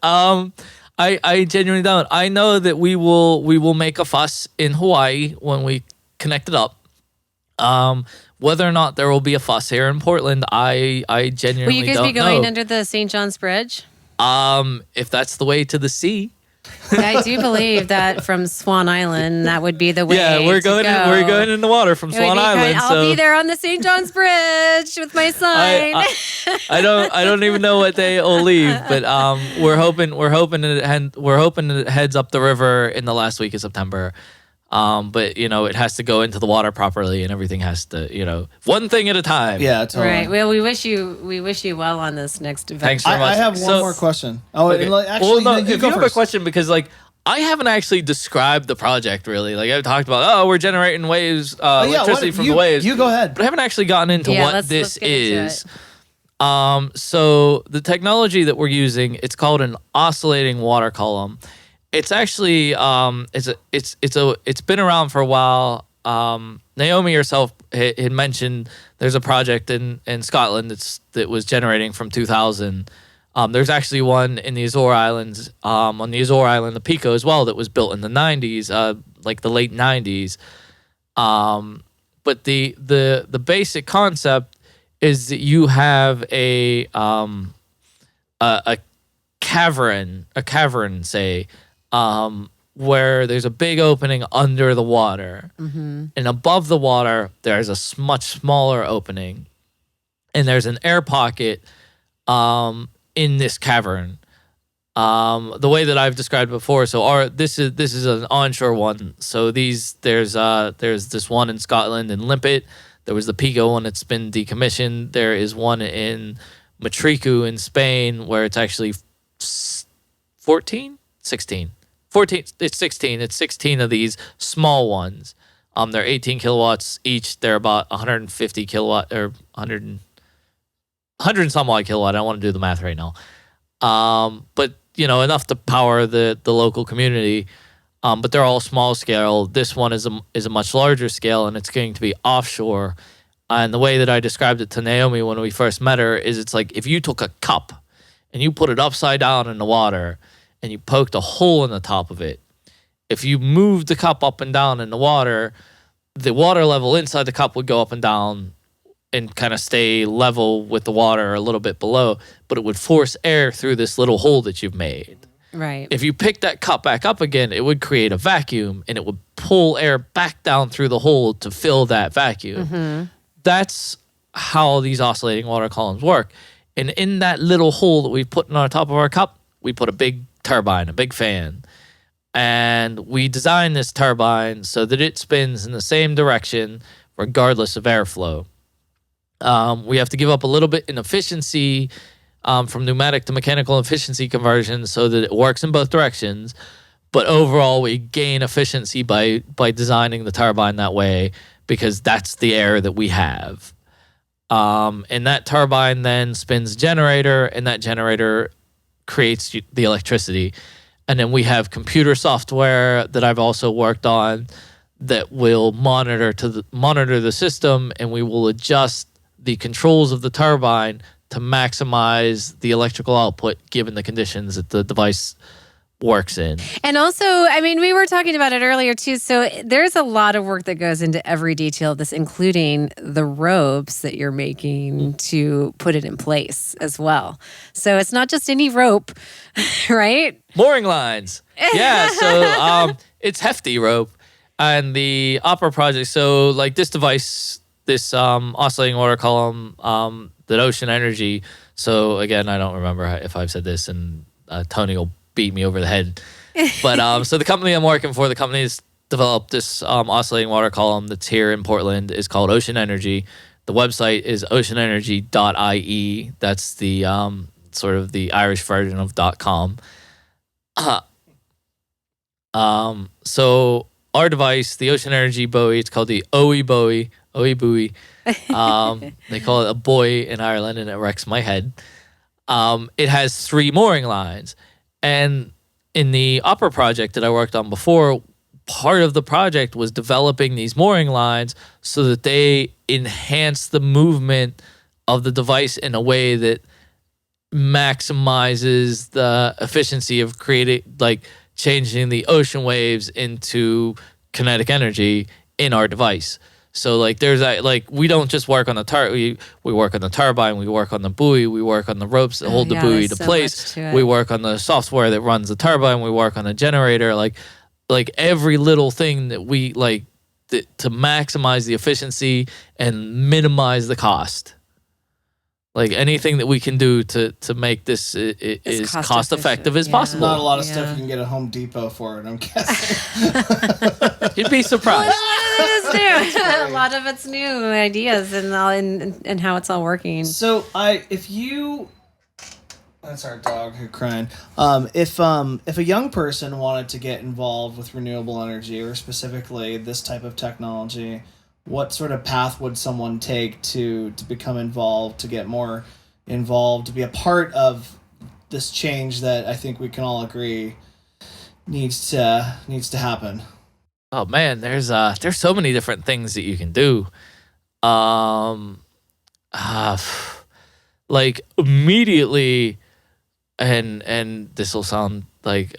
Speaker 3: I genuinely don't. I know that we will make a fuss in Hawaii when we connect it up. Whether or not there will be a fuss here in Portland, I genuinely don't know.
Speaker 1: Will you guys be going under the St. John's Bridge?
Speaker 3: If that's the way to the sea.
Speaker 1: I do believe that from Swan Island, that would be the way.
Speaker 3: Yeah, we're going. We're going in the water from Swan Island.
Speaker 1: I'll be there on the St. John's Bridge with my sign.
Speaker 3: I don't even know what day it'll leave, but we're hoping it heads up the river in the last week of September. But it has to go into the water properly, and everything has to, one thing at a time.
Speaker 2: Yeah, totally.
Speaker 1: Right. Well, we wish you well on this next event.
Speaker 3: Thanks very much.
Speaker 2: I have one more question. Oh,
Speaker 3: okay.
Speaker 2: Actually,
Speaker 3: no,
Speaker 2: you
Speaker 3: if
Speaker 2: go
Speaker 3: you have
Speaker 2: first.
Speaker 3: a question, because I haven't actually described the project really. Like I've talked about, we're generating waves, electricity from the waves.
Speaker 2: You go ahead.
Speaker 3: But I haven't actually gotten into what this is. So the technology that we're using, it's called an oscillating water column. It's actually it's been around for a while. Naomi herself had mentioned there's a project in Scotland that was generating from 2000. There's actually one in the Azore Islands, on the Azore Island, the Pico as well, that was built in the 90s, like the late 90s. But the basic concept is that you have a cavern, say, where there's a big opening under the water, and above the water there's a much smaller opening, and there's an air pocket in this cavern. The way that I've described before, so this is an onshore one. So there's this one in Scotland in Limpet. There was the Pico one that's been decommissioned. There is one in Matriku in Spain where it's actually 16. It's 16. It's 16 of these small ones. They're 18 kilowatts each. They're about 150 kilowatt or 100 and some odd kilowatt. I don't want to do the math right now. But enough to power the local community. But they're all small scale. This one is a much larger scale, and it's going to be offshore. And the way that I described it to Naomi when we first met her is it's like if you took a cup and you put it upside down in the water and you poked a hole in the top of it. If you moved the cup up and down in the water level inside the cup would go up and down and kind of stay level with the water a little bit below, but it would force air through this little hole that you've made.
Speaker 1: Right.
Speaker 3: If you pick that cup back up again, it would create a vacuum, and it would pull air back down through the hole to fill that vacuum. That's how these oscillating water columns work. And in that little hole that we put on top of our cup, we put a big turbine, a big fan. And we designed this turbine so that it spins in the same direction regardless of airflow. We have to give up a little bit in efficiency from pneumatic to mechanical efficiency conversion so that it works in both directions. But overall, we gain efficiency by designing the turbine that way because that's the air that we have. And that turbine then spins a generator, and that generator creates the electricity. And then we have computer software that I've also worked on that will monitor the system, and we will adjust the controls of the turbine to maximize the electrical output given the conditions that the device works in.
Speaker 1: And also, I mean, we were talking about it earlier too. So there's a lot of work that goes into every detail of this, including the ropes that you're making to put it in place as well. So it's not just any rope, right?
Speaker 3: Mooring lines. Yeah, so it's hefty rope. And the Opera project, so like this device, this oscillating water column, that Ocean Energy. So again, I don't remember if I've said this, and Tony will beat me over the head. But so the company I'm working for, the company has developed this oscillating water column that's here in Portland. Is called Ocean Energy. The website is oceanenergy.ie. That's the sort of the Irish version of .com. So our device, the Ocean Energy buoy, it's called the OE buoy. They call it a buoy in Ireland, and it wrecks my head. It has 3 mooring lines. And in the Opera project that I worked on before, part of the project was developing these mooring lines so that they enhance the movement of the device in a way that maximizes the efficiency of changing the ocean waves into kinetic energy in our device. So like there's we don't just work on the we work on the turbine, we work on the buoy, we work on the ropes that hold the buoy to place. We work on the software that runs the turbine, we work on the generator, like every little thing that we to maximize the efficiency and minimize the cost. Like anything that we can do to make this is cost effective as possible.
Speaker 2: Not a lot of stuff you can get at Home Depot for it, I'm guessing.
Speaker 3: You'd be surprised.
Speaker 1: It is new. A lot of it's new ideas and how it's all working.
Speaker 2: So that's our dog who's crying. If a young person wanted to get involved with renewable energy, or specifically this type of technology, what sort of path would someone take to become involved, to get more involved, to be a part of this change that I think we can all agree needs to happen?
Speaker 3: Oh man, there's so many different things that you can do. Like immediately, and this will sound like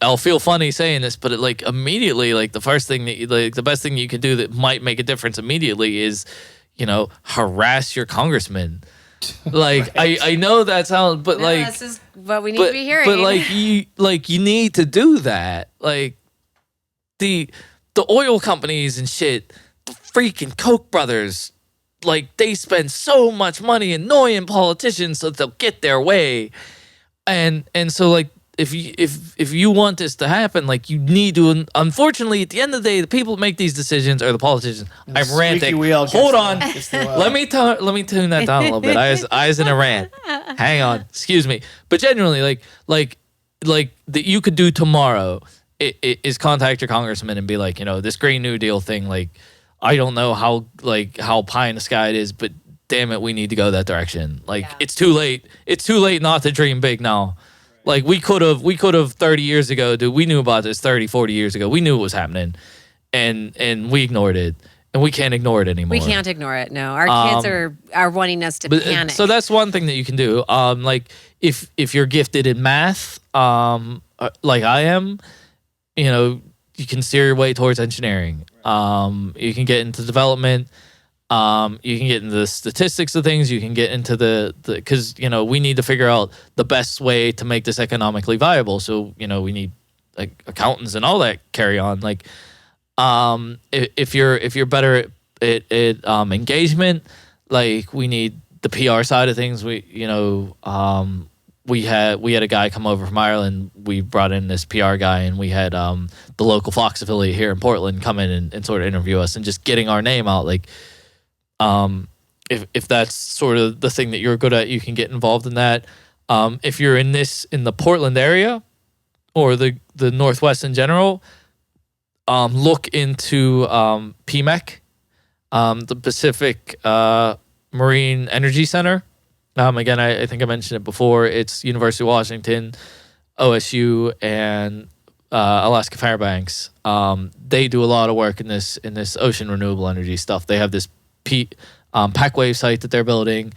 Speaker 3: I'll feel funny saying this, but immediately, the first thing that the best thing you can do that might make a difference immediately is, harass your congressman. Right. I know that sounds, but
Speaker 1: this is what we need to be hearing.
Speaker 3: But you need to do that. The oil companies and shit, the freaking Koch brothers, they spend so much money annoying politicians so that they'll get their way, and so if you want this to happen, you need to. Unfortunately, at the end of the day, the people that make these decisions are the politicians. I'm ranting. Hold on. Let me tune that down a little bit. I was in a rant. Hang on. Excuse me. But genuinely, that you could do tomorrow is contact your congressman and be like, this Green New Deal thing. I don't know how pie in the sky it is, but damn it, we need to go that direction. It's too late. It's too late not to dream big now. We could have 30 years ago, dude. We knew about this 30, 40 years ago. We knew it was happening, and we ignored it, and we can't ignore it anymore.
Speaker 1: We can't ignore it. No, our kids are wanting us to panic.
Speaker 3: So that's one thing that you can do. If you're gifted in math, like I am, you can steer your way towards engineering. You can get into development. You can get into the statistics of things. You can get into because we need to figure out the best way to make this economically viable. So we need accountants and all that carry on. If you're better at engagement, we need the PR side of things. We had a guy come over from Ireland. We brought in this PR guy, and we had the local Fox affiliate here in Portland come in and sort of interview us, and just getting our name out. If that's sort of the thing that you're good at, you can get involved in that. If you're in the Portland area or the Northwest in general, look into PMEC, the Pacific Marine Energy Center. Again, I think I mentioned it before. It's University of Washington, OSU, and Alaska Fairbanks. They do a lot of work in this ocean renewable energy stuff. They have this PackWave site that they're building.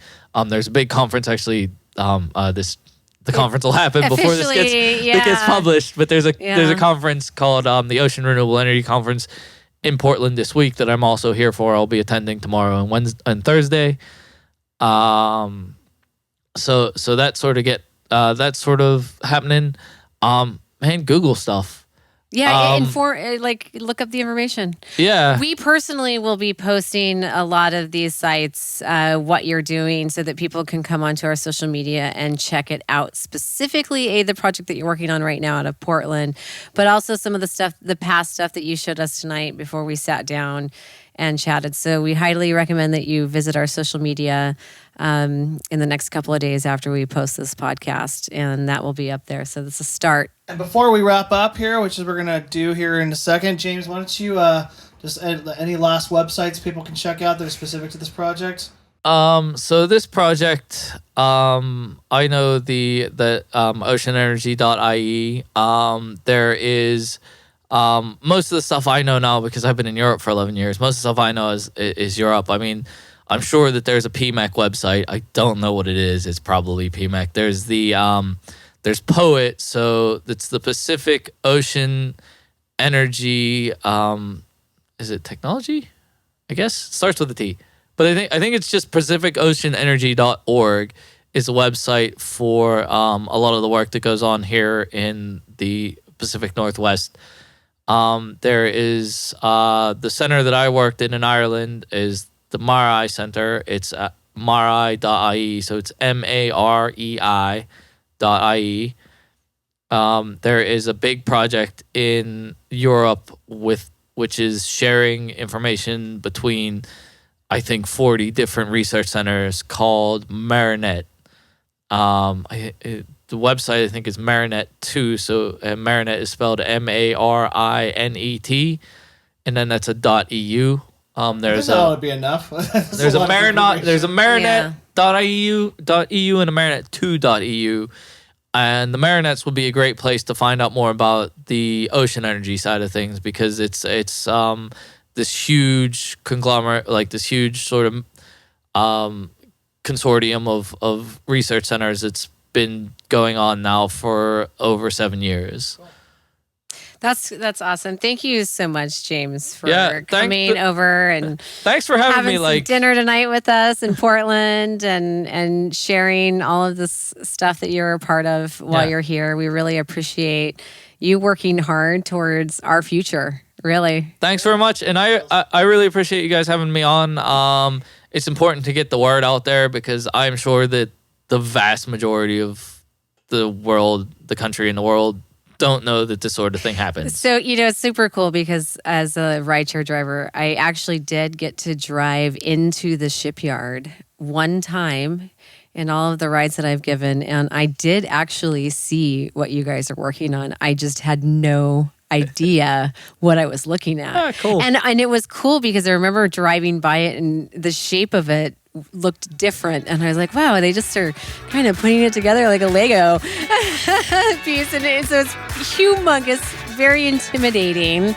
Speaker 3: There's a big conference actually. The conference will happen before this gets published. But there's a conference called the Ocean Renewable Energy Conference in Portland this week that I'm also here for. I'll be attending tomorrow and Wednesday and Thursday. So that sort of happening. Man, Google stuff.
Speaker 1: Yeah, look up the information.
Speaker 3: Yeah.
Speaker 1: We personally will be posting a lot of these sites, what you're doing, so that people can come onto our social media and check it out. Specifically, the project that you're working on right now out of Portland, but also some of the past stuff that you showed us tonight before we sat down and chatted. So we highly recommend that you visit our social media in the next couple of days after we post this podcast, and that will be up there. So that's a start.
Speaker 2: And before we wrap up here, which is we're going to do here in a second, James, why don't you just any last websites people can check out that are specific to this project?
Speaker 3: So this project, I know the oceanenergy.ie. There is most of the stuff I know now, because I've been in Europe for 11 years. Most of the stuff I know is Europe. I mean, I'm sure that there's a PMEC website. I don't know what it is. It's probably PMEC. There's there's POET, so it's the Pacific Ocean Energy. Is it technology? I guess it starts with a T. But I think it's just pacificoceanenergy.org is a website for a lot of the work that goes on here in the Pacific Northwest. There is the center that I worked in Ireland is the Marei Center. It's at marei.ie, so it's marei.ie. There is a big project in Europe which is sharing information between, I think, 40 different research centers called Marinet. The website, I think, is Marinet2. So Marinet is spelled MARINET, and then that's a .eu. That
Speaker 2: would be enough.
Speaker 3: There's a Marinet.eu and a Marinet2.eu. And the Marinets would be a great place to find out more about the ocean energy side of things, because it's this huge conglomerate, like this huge sort of consortium of research centers. It's been going on now for over 7 years.
Speaker 1: That's awesome. Thank you so much, James, for coming over and
Speaker 3: thanks for having me.
Speaker 1: Some dinner tonight with us in Portland and sharing all of this stuff that you're a part of while you're here. We really appreciate you working hard towards our future. Really. Thanks very much, and I really appreciate you guys having me on. It's important to get the word out there, because I'm sure that the vast majority of the country and the world don't know that this sort of thing happens. So, it's super cool, because as a rideshare driver, I actually did get to drive into the shipyard one time in all of the rides that I've given, and I did actually see what you guys are working on. I just had no idea what I was looking at. Cool. And it was cool, because I remember driving by it and the shape of it looked different, and I was like, wow, they just are kind of putting it together like a Lego piece, and so it's humongous, very intimidating.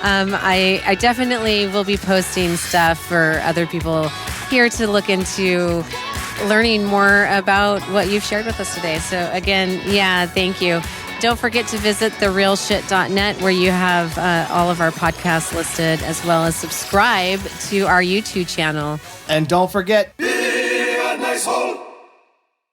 Speaker 1: I definitely will be posting stuff for other people here to look into learning more about what you've shared with us today. So again, thank you. Don't forget to visit therealshit.net, where you have all of our podcasts listed, as well as subscribe to our YouTube channel.
Speaker 2: And don't forget, be a nice hole.